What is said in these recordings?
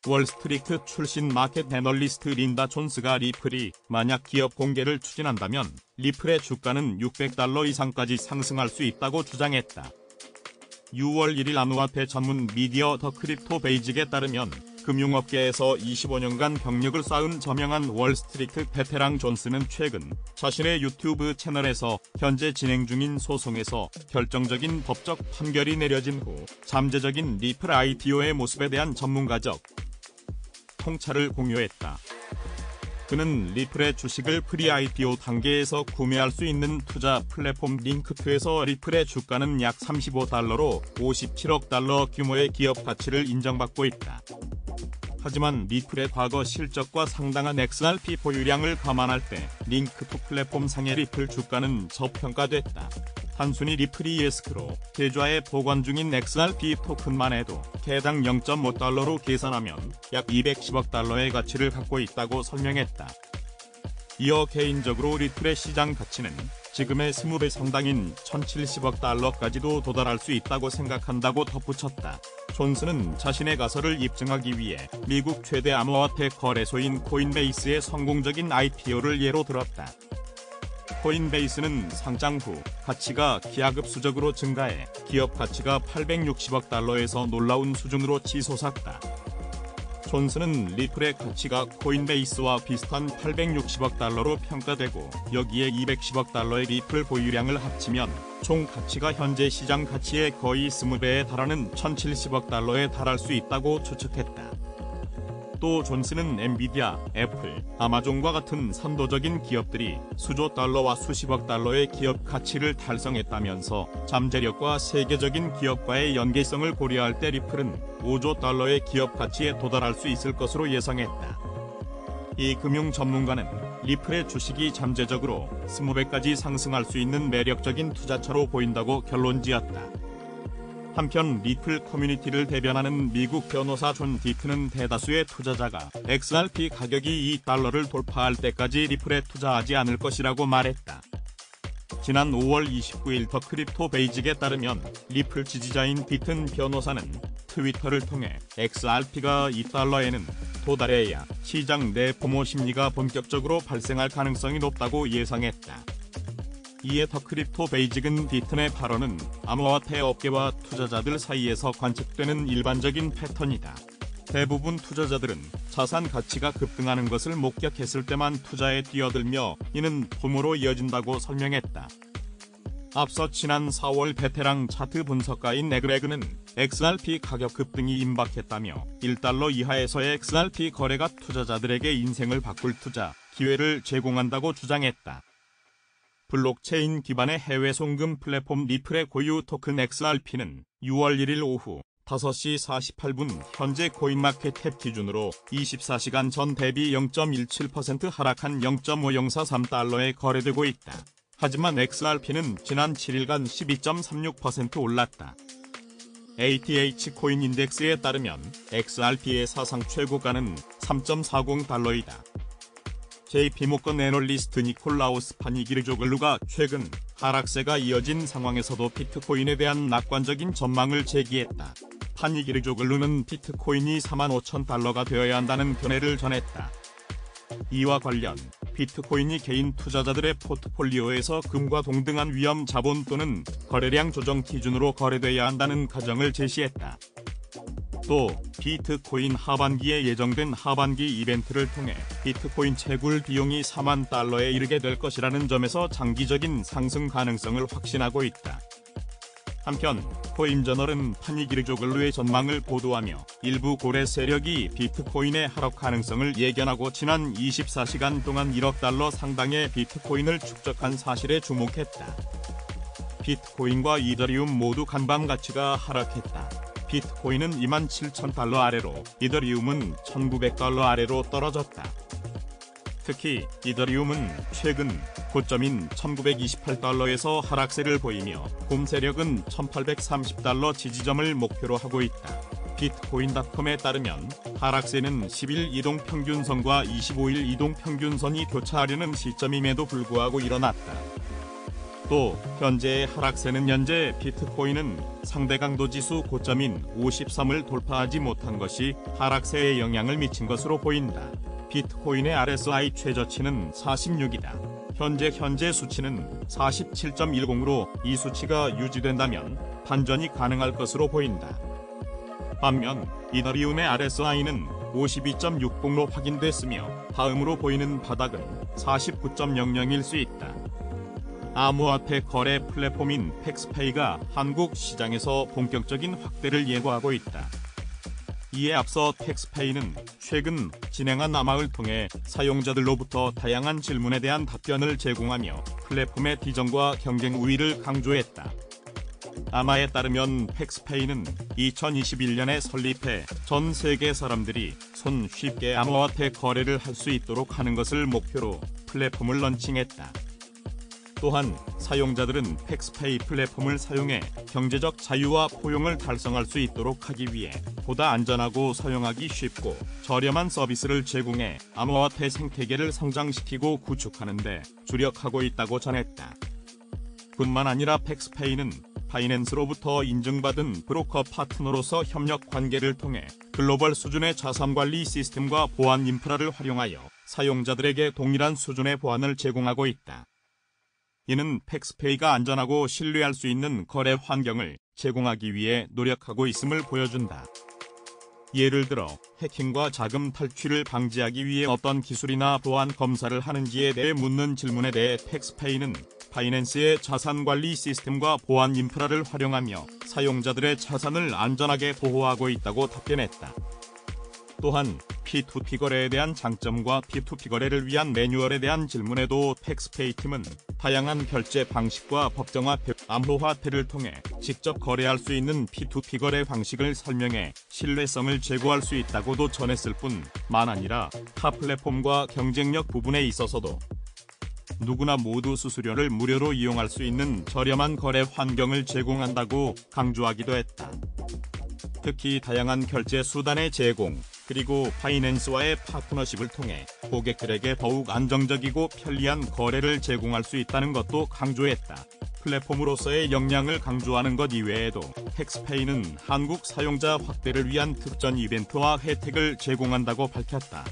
월스트리트 출신 마켓 애널리스트 린다 존스가 리플이 만약 기업 공개를 추진한다면 리플의 주가는 $600 이상까지 상승할 수 있다고 주장했다. 6월 1일 암호화폐 전문 미디어 더 크립토 베이직에 따르면 금융업계에서 25년간 경력을 쌓은 저명한 월스트리트 베테랑 존스는 최근 자신의 유튜브 채널에서 현재 진행 중인 소송에서 결정적인 법적 판결이 내려진 후 잠재적인 리플 IPO의 모습에 대한 전문가적 통찰을 공유했다. 그는 리플의 주식을 프리-IPO 단계에서 구매할 수 있는 투자 플랫폼 링크트에서 리플의 주가는 약 $35로 57억 달러 규모의 기업 가치를 인정받고 있다. 하지만 리플의 과거 실적과 상당한 XRP 보유량을 감안할 때 링크트 플랫폼 상의 리플 주가는 저평가됐다. 단순히 리플이 에스크로 계좌에 보관 중인 XRP 토큰만 해도 개당 $0.5로 계산하면 약 $210억 달러의 가치를 갖고 있다고 설명했다. 이어 개인적으로 리플의 시장 가치는 지금의 20배 상당인 $1,070억 달러까지도 도달할 수 있다고 생각한다고 덧붙였다. 존스는 자신의 가설을 입증하기 위해 미국 최대 암호화폐 거래소인 코인베이스의 성공적인 IPO를 예로 들었다. 코인베이스는 상장 후 가치가 기하급수적으로 증가해 기업 가치가 $860억 달러에서 놀라운 수준으로 치솟았다. 존스는 리플의 가치가 코인베이스와 비슷한 $860억 달러로 평가되고 여기에 $210억 달러의 리플 보유량을 합치면 총 가치가 현재 시장 가치의 거의 20배에 달하는 $1,070억 달러에 달할 수 있다고 추측했다. 또 존스는 엔비디아, 애플, 아마존과 같은 선도적인 기업들이 수조 달러와 수십억 달러의 기업 가치를 달성했다면서 잠재력과 세계적인 기업과의 연계성을 고려할 때 리플은 5조 달러의 기업 가치에 도달할 수 있을 것으로 예상했다. 이 금융 전문가는 리플의 주식이 잠재적으로 20배까지 상승할 수 있는 매력적인 투자처로 보인다고 결론지었다. 한편 리플 커뮤니티를 대변하는 미국 변호사 존 디트는 대다수의 투자자가 XRP 가격이 $2를 돌파할 때까지 리플에 투자하지 않을 것이라고 말했다. 지난 5월 29일 더 크립토 베이직에 따르면 리플 지지자인 디튼 변호사는 트위터를 통해 XRP가 $2에는 도달해야 시장 내 포모 심리가 본격적으로 발생할 가능성이 높다고 예상했다. 이에 더 크립토 베이직은 디튼의 발언은 암호화폐 업계와 투자자들 사이에서 관측되는 일반적인 패턴이다. 대부분 투자자들은 자산 가치가 급등하는 것을 목격했을 때만 투자에 뛰어들며 이는 붐으로 이어진다고 설명했다. 앞서 지난 4월 베테랑 차트 분석가인 에그레그는 XRP 가격 급등이 임박했다며 $1 이하에서의 XRP 거래가 투자자들에게 인생을 바꿀 투자 기회를 제공한다고 주장했다. 블록체인 기반의 해외 송금 플랫폼 리플의 고유 토큰 XRP는 6월 1일 오후 5시 48분 현재 코인마켓캡 기준으로 24시간 전 대비 0.17% 하락한 $0.5043에 거래되고 있다. 하지만 XRP는 지난 7일간 12.36% 올랐다. ATH 코인 인덱스에 따르면 XRP의 사상 최고가는 $3.40이다. JP모건 애널리스트 니콜라우스 파니기르조글루가 최근 하락세가 이어진 상황에서도 비트코인에 대한 낙관적인 전망을 제기했다. 파니기르조글루는 비트코인이 $45,000가 되어야 한다는 견해를 전했다. 이와 관련 비트코인이 개인 투자자들의 포트폴리오에서 금과 동등한 위험 자본 또는 거래량 조정 기준으로 거래돼야 한다는 가정을 제시했다. 또 비트코인 하반기에 예정된 하반기 이벤트를 통해 비트코인 채굴 비용이 $40,000에 이르게 될 것이라는 점에서 장기적인 상승 가능성을 확신하고 있다. 한편 코인저널은 파니기르조글루의 전망을 보도하며 일부 고래 세력이 비트코인의 하락 가능성을 예견하고 지난 24시간 동안 $1억 상당의 비트코인을 축적한 사실에 주목했다. 비트코인과 이더리움 모두 간밤 가치가 하락했다. 비트코인은 $27,000 아래로 이더리움은 $1,900 아래로 떨어졌다. 특히 이더리움은 최근 고점인 $1,928에서 하락세를 보이며 봄 세력은 $1,830 지지점을 목표로 하고 있다. 비트코인닷컴에 따르면 하락세는 10일 이동평균선과 25일 이동평균선이 교차하려는 시점임에도 불구하고 일어났다. 또 현재의 하락세는 현재 비트코인은 상대 강도 지수 고점인 53을 돌파하지 못한 것이 하락세에 영향을 미친 것으로 보인다. 비트코인의 RSI 최저치는 46이다. 현재 수치는 47.10으로 이 수치가 유지된다면 반전이 가능할 것으로 보인다. 반면 이더리움의 RSI는 52.60로 확인됐으며 다음으로 보이는 바닥은 49.00일 수 있다. 암호화폐 거래 플랫폼인 팩스페이가 한국 시장에서 본격적인 확대를 예고하고 있다. 이에 앞서 팩스페이는 최근 진행한 아마을 통해 사용자들로부터 다양한 질문에 대한 답변을 제공하며 플랫폼의 비전과 경쟁 우위를 강조했다. 아마에 따르면 팩스페이는 2021년에 설립해 전 세계 사람들이 손 쉽게 암호화폐 거래를 할 수 있도록 하는 것을 목표로 플랫폼을 런칭했다. 또한 사용자들은 팩스페이 플랫폼을 사용해 경제적 자유와 포용을 달성할 수 있도록 하기 위해 보다 안전하고 사용하기 쉽고 저렴한 서비스를 제공해 암호화폐 생태계를 성장시키고 구축하는 데 주력하고 있다고 전했다. 뿐만 아니라 팩스페이는 바이낸스로부터 인증받은 브로커 파트너로서 협력 관계를 통해 글로벌 수준의 자산관리 시스템과 보안 인프라를 활용하여 사용자들에게 동일한 수준의 보안을 제공하고 있다. 이는 팩스페이가 안전하고 신뢰할 수 있는 거래 환경을 제공하기 위해 노력하고 있음을 보여준다. 예를 들어 해킹과 자금 탈취를 방지하기 위해 어떤 기술이나 보안 검사를 하는지에 대해 묻는 질문에 대해 팩스페이는 바이낸스의 자산관리 시스템과 보안 인프라를 활용하며 사용자들의 자산을 안전하게 보호하고 있다고 답변했다. 또한 P2P 거래에 대한 장점과 P2P 거래를 위한 매뉴얼에 대한 질문에도 팩스페이 팀은 다양한 결제 방식과 법정화 암호화폐를 통해 직접 거래할 수 있는 P2P 거래 방식을 설명해 신뢰성을 제고할 수 있다고도 전했을 뿐만 아니라 타 플랫폼과 경쟁력 부분에 있어서도 누구나 모두 수수료를 무료로 이용할 수 있는 저렴한 거래 환경을 제공한다고 강조하기도 했다. 특히 다양한 결제 수단의 제공, 그리고 바이낸스와의 파트너십을 통해 고객들에게 더욱 안정적이고 편리한 거래를 제공할 수 있다는 것도 강조했다. 플랫폼으로서의 역량을 강조하는 것 이외에도 팩스페이는 한국 사용자 확대를 위한 특전 이벤트와 혜택을 제공한다고 밝혔다.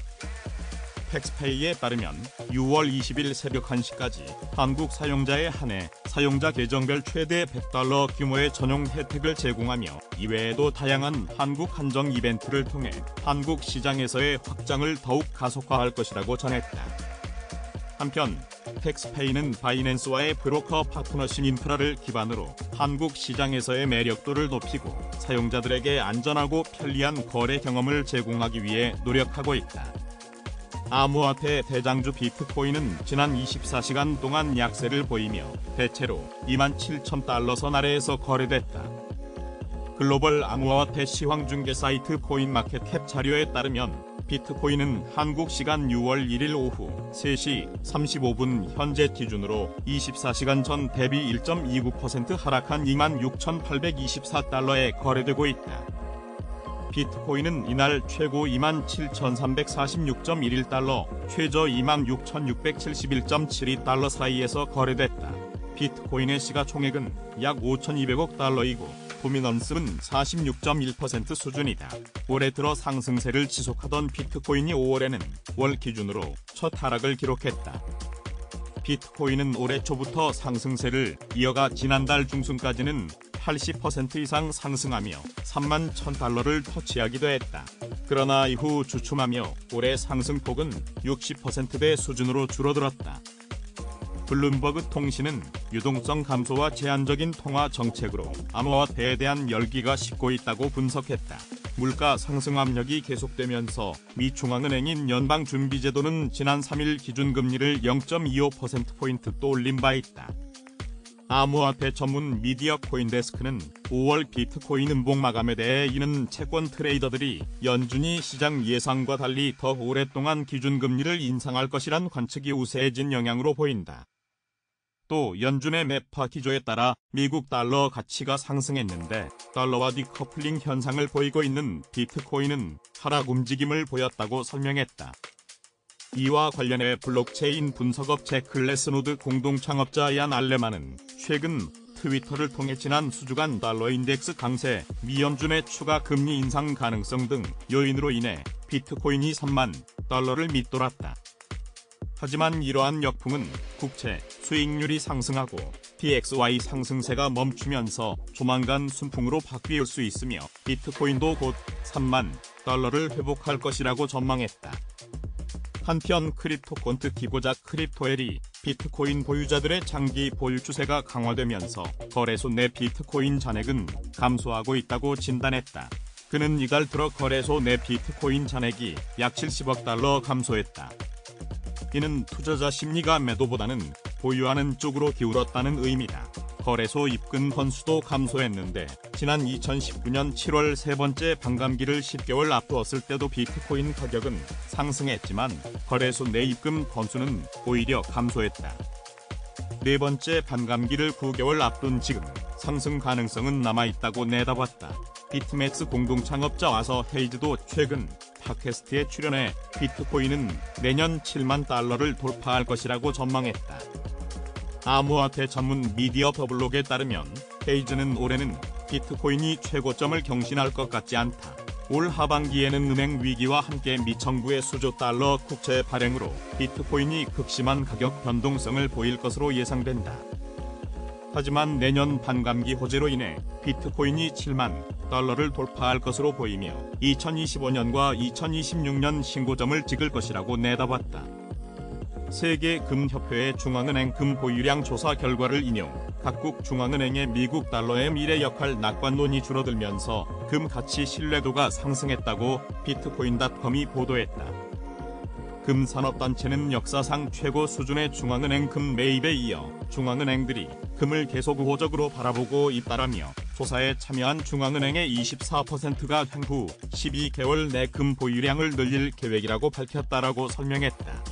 팩스페이에 따르면 6월 20일 새벽 1시까지 한국 사용자에 한해 사용자 계정별 최대 $100 규모의 전용 혜택을 제공하며 이외에도 다양한 한국 한정 이벤트를 통해 한국 시장에서의 확장을 더욱 가속화할 것이라고 전했다. 한편 팩스페이는 바이낸스와의 브로커 파트너십 인프라를 기반으로 한국 시장에서의 매력도를 높이고 사용자들에게 안전하고 편리한 거래 경험을 제공하기 위해 노력하고 있다. 암호화폐 대장주 비트코인은 지난 24시간 동안 약세를 보이며 대체로 27,000달러 선 아래에서 거래됐다. 글로벌 암호화폐 시황 중개 사이트 코인마켓캡 자료에 따르면 비트코인은 한국 시간 6월 1일 오후 3시 35분 현재 기준으로 24시간 전 대비 1.29% 하락한 26,824달러에 거래되고 있다. 비트코인은 이날 최고 27,346.11달러, 최저 26,671.72달러 사이에서 거래됐다. 비트코인의 시가총액은 약 5,200억 달러이고 도미넌스는 46.1% 수준이다. 올해 들어 상승세를 지속하던 비트코인이 5월에는 월 기준으로 첫 하락을 기록했다. 비트코인은 올해 초부터 상승세를 이어가 지난달 중순까지는 80% 이상 상승하며 31,000달러를 터치하기도 했다. 그러나 이후 주춤하며 올해 상승폭은 60%대 수준으로 줄어들었다. 블룸버그 통신은 유동성 감소와 제한적인 통화 정책으로 암호화폐에 대한 열기가 식고 있다고 분석했다. 물가 상승 압력이 계속되면서 미 중앙은행인 연방준비제도는 지난 3일 기준금리를 0.25%포인트 또 올린 바 있다. 암호화폐 전문 미디어 코인데스크는 5월 비트코인 음봉 마감에 대해 이는 채권 트레이더들이 연준이 시장 예상과 달리 더 오랫동안 기준금리를 인상할 것이란 관측이 우세해진 영향으로 보인다. 또 연준의 매파 기조에 따라 미국 달러 가치가 상승했는데 달러와 디커플링 현상을 보이고 있는 비트코인은 하락 움직임을 보였다고 설명했다. 이와 관련해 블록체인 분석업체 글래스노드 공동 창업자 얀 알레만은 최근 트위터를 통해 지난 수주간 달러 인덱스 강세, 미연준의 추가 금리 인상 가능성 등 요인으로 인해 비트코인이 3만 달러를 밑돌았다. 하지만 이러한 역풍은 국채 수익률이 상승하고 DXY 상승세가 멈추면서 조만간 순풍으로 바뀔 수 있으며 비트코인도 곧 3만 달러를 회복할 것이라고 전망했다. 한편 크립토콘트 기고자 크립토엘이 비트코인 보유자들의 장기 보유 추세가 강화되면서 거래소 내 비트코인 잔액은 감소하고 있다고 진단했다. 그는 이달 들어 거래소 내 비트코인 잔액이 약 70억 달러 감소했다. 이는 투자자 심리가 매도보다는 보유하는 쪽으로 기울었다는 의미다. 거래소 입금 건수도 감소했는데 지난 2019년 7월 세 번째 반감기를 10개월 앞두었을 때도 비트코인 가격은 상승했지만 거래소 내 입금 건수는 오히려 감소했다. 네 번째 반감기를 9개월 앞둔 지금 상승 가능성은 남아있다고 내다봤다. 비트맥스 공동 창업자 와서 헤이즈도 최근 팟캐스트에 출연해 비트코인은 내년 7만 달러를 돌파할 것이라고 전망했다. 암호화폐 전문 미디어 더블록에 따르면 헤이즈는 올해는 비트코인이 최고점을 경신할 것 같지 않다. 올 하반기에는 은행 위기와 함께 미정부의 수조 달러 국채 발행으로 비트코인이 극심한 가격 변동성을 보일 것으로 예상된다. 하지만 내년 반감기 호재로 인해 비트코인이 7만 달러를 돌파할 것으로 보이며 2025년과 2026년 신고점을 찍을 것이라고 내다봤다. 세계금협회의 중앙은행 금 보유량 조사 결과를 인용, 각국 중앙은행의 미국 달러의 미래 역할 낙관론이 줄어들면서 금 가치 신뢰도가 상승했다고 비트코인.com이 보도했다. 금산업단체는 역사상 최고 수준의 중앙은행 금 매입에 이어 중앙은행들이 금을 계속 우호적으로 바라보고 있다라며 조사에 참여한 중앙은행의 24%가 향후 12개월 내 금 보유량을 늘릴 계획이라고 밝혔다라고 설명했다.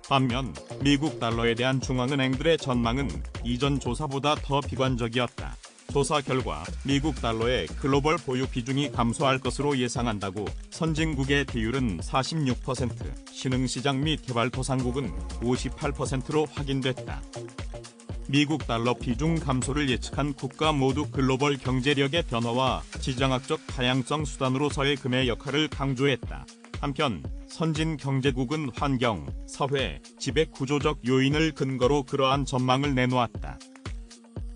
반면 미국 달러에 대한 중앙은행들의 전망은 이전 조사보다 더 비관적이었다. 조사 결과 미국 달러의 글로벌 보유 비중이 감소할 것으로 예상한다고 선진국의 비율은 46%, 신흥시장 및 개발도상국은 58%로 확인됐다. 미국 달러 비중 감소를 예측한 국가 모두 글로벌 경제력의 변화와 지정학적 다양성 수단으로서의 금의 역할을 강조했다. 한편 선진 경제국은 환경, 사회, 지배 구조적 요인을 근거로 그러한 전망을 내놓았다.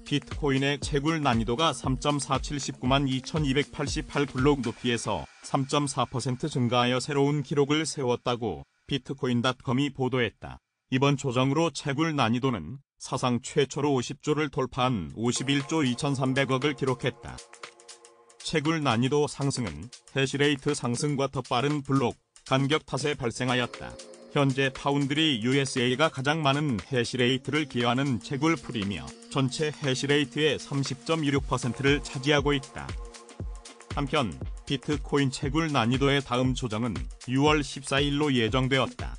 비트코인의 채굴 난이도가 3.479만 2288 블록 높이에서 3.4% 증가하여 새로운 기록을 세웠다고 비트코인.com이 보도했다. 이번 조정으로 채굴 난이도는 사상 최초로 50조를 돌파한 51조 2300억을 기록했다. 채굴 난이도 상승은 해시레이트 상승과 더 빠른 블록 간격 탓에 발생하였다. 현재 파운드리 USA가 가장 많은 해시레이트를 기여하는 채굴 풀이며 전체 해시레이트의 30.26%를 차지하고 있다. 한편 비트코인 채굴 난이도의 다음 조정은 6월 14일로 예정되었다.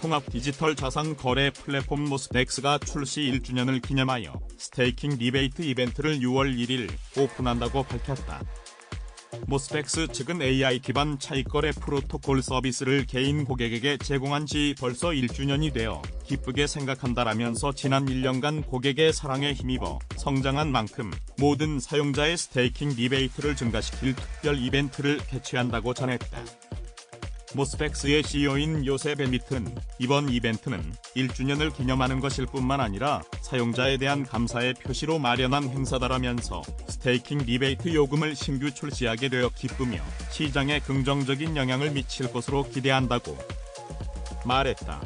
통합 디지털 자산 거래 플랫폼 모스펙스가 출시 1주년을 기념하여 스테이킹 리베이트 이벤트를 6월 1일 오픈한다고 밝혔다. 모스펙스 측은 AI 기반 차익거래 프로토콜 서비스를 개인 고객에게 제공한 지 벌써 1주년이 되어 기쁘게 생각한다라면서 지난 1년간 고객의 사랑에 힘입어 성장한 만큼 모든 사용자의 스테이킹 리베이트를 증가시킬 특별 이벤트를 개최한다고 전했다. 모스펙스의 CEO인 요셉 에밋은 이번 이벤트는 1주년을 기념하는 것일 뿐만 아니라 사용자에 대한 감사의 표시로 마련한 행사다라면서 스테이킹 리베이트 요금을 신규 출시하게 되어 기쁘며 시장에 긍정적인 영향을 미칠 것으로 기대한다고 말했다.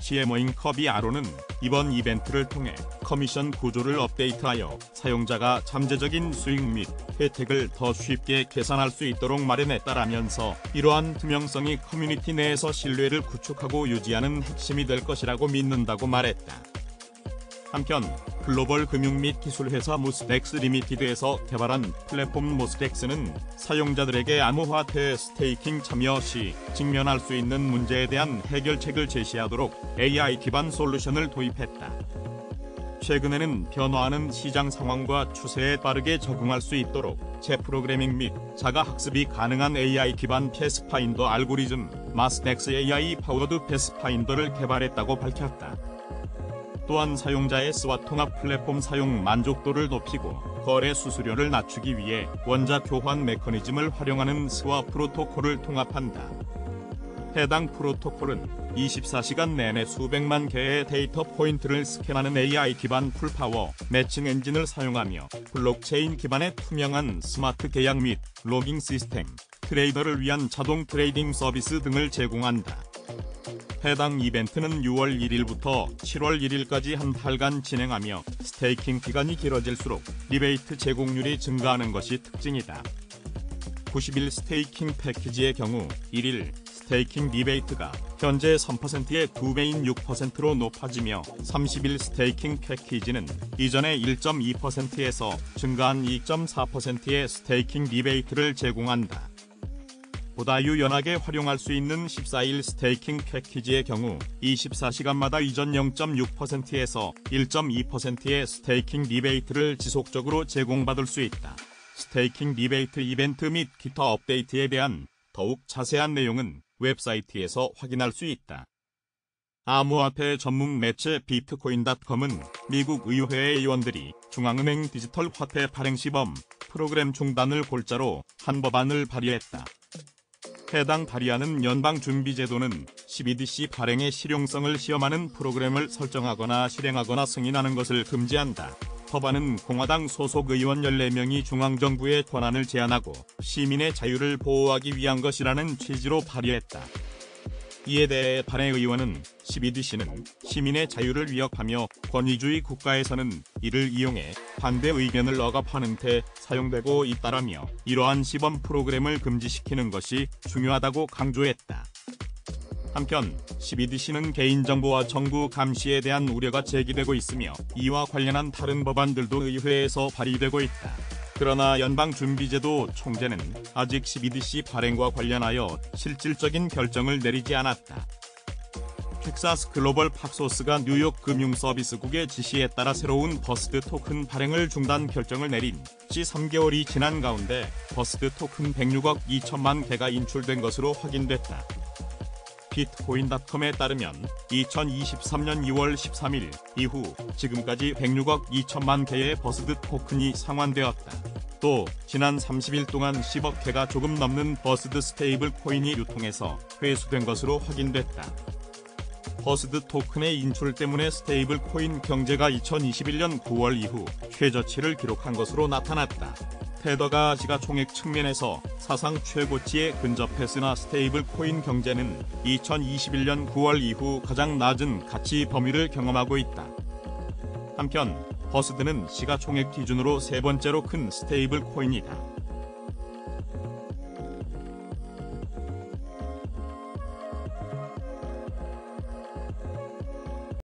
CMO인 커비 아론은 이번 이벤트를 통해 커미션 구조를 업데이트하여 사용자가 잠재적인 수익 및 혜택을 더 쉽게 계산할 수 있도록 마련했다라면서 이러한 투명성이 커뮤니티 내에서 신뢰를 구축하고 유지하는 핵심이 될 것이라고 믿는다고 말했다. 한편 글로벌 금융 및 기술회사 모스펙스 리미티드에서 개발한 플랫폼 모스펙스는 사용자들에게 암호화폐 스테이킹 참여 시 직면할 수 있는 문제에 대한 해결책을 제시하도록 AI 기반 솔루션을 도입했다. 최근에는 변화하는 시장 상황과 추세에 빠르게 적응할 수 있도록 재프로그래밍 및 자가 학습이 가능한 AI 기반 패스파인더 알고리즘 마스넥스 AI 파워드 패스파인더를 개발했다고 밝혔다. 또한 사용자의 스와 통합 플랫폼 사용 만족도를 높이고 거래 수수료를 낮추기 위해 원자 교환 메커니즘을 활용하는 스와 프로토콜을 통합한다. 해당 프로토콜은 24시간 내내 수백만 개의 데이터 포인트를 스캔하는 AI 기반 풀파워 매칭 엔진을 사용하며 블록체인 기반의 투명한 스마트 계약 및 로깅 시스템, 트레이더를 위한 자동 트레이딩 서비스 등을 제공한다. 해당 이벤트는 6월 1일부터 7월 1일까지 한 달간 진행하며 스테이킹 기간이 길어질수록 리베이트 제공률이 증가하는 것이 특징이다. 90일 스테이킹 패키지의 경우 1일 스테이킹 리베이트가 현재 3%의 2배인 6%로 높아지며 30일 스테이킹 패키지는 이전의 1.2%에서 증가한 2.4%의 스테이킹 리베이트를 제공한다. 보다 유연하게 활용할 수 있는 14일 스테이킹 패키지의 경우 24시간마다 이전 0.6%에서 1.2%의 스테이킹 리베이트를 지속적으로 제공받을 수 있다. 스테이킹 리베이트 이벤트 및 기타 업데이트에 대한 더욱 자세한 내용은 웹사이트에서 확인할 수 있다. 암호화폐 전문 매체 비트코인.com은 미국 의회의 의원들이 중앙은행 디지털 화폐 발행 시범 프로그램 중단을 골자로 한 법안을 발의했다. 해당 발의안은 연방준비제도는 CBDC 발행의 실용성을 시험하는 프로그램을 설정하거나 실행하거나 승인하는 것을 금지한다. 법안은 공화당 소속 의원 14명이 중앙정부의 권한을 제한하고 시민의 자유를 보호하기 위한 것이라는 취지로 발의했다. 이에 대해 발행 의원은 CBDC는 시민의 자유를 위협하며 권위주의 국가에서는 이를 이용해 반대 의견을 억압하는 데 사용되고 있다라며 이러한 시범 프로그램을 금지시키는 것이 중요하다고 강조했다. 한편 CBDC는 개인정보와 정부 감시에 대한 우려가 제기되고 있으며 이와 관련한 다른 법안들도 의회에서 발의되고 있다. 그러나 연방준비제도 총재는 아직 CBDC 발행과 관련하여 실질적인 결정을 내리지 않았다. 텍사스 글로벌 팍소스가 뉴욕 금융서비스국의 지시에 따라 새로운 버스트 토큰 발행을 중단 결정을 내린 지 3개월이 지난 가운데 버스트 토큰 106억 2천만 개가 인출된 것으로 확인됐다. 비트코인.com에 따르면 2023년 2월 13일 이후 지금까지 106억 2천만 개의 버스트 토큰이 상환되었다. 또 지난 30일 동안 10억 개가 조금 넘는 버스트 스테이블 코인이 유통해서 회수된 것으로 확인됐다. 버스트 토큰의 인출 때문에 스테이블 코인 경제가 2021년 9월 이후 최저치를 기록한 것으로 나타났다. 테더가 시가총액 측면에서 사상 최고치에 근접했으나 스테이블 코인 경제는 2021년 9월 이후 가장 낮은 가치 범위를 경험하고 있다. 한편 버스트는 시가총액 기준으로 세 번째로 큰 스테이블 코인이다.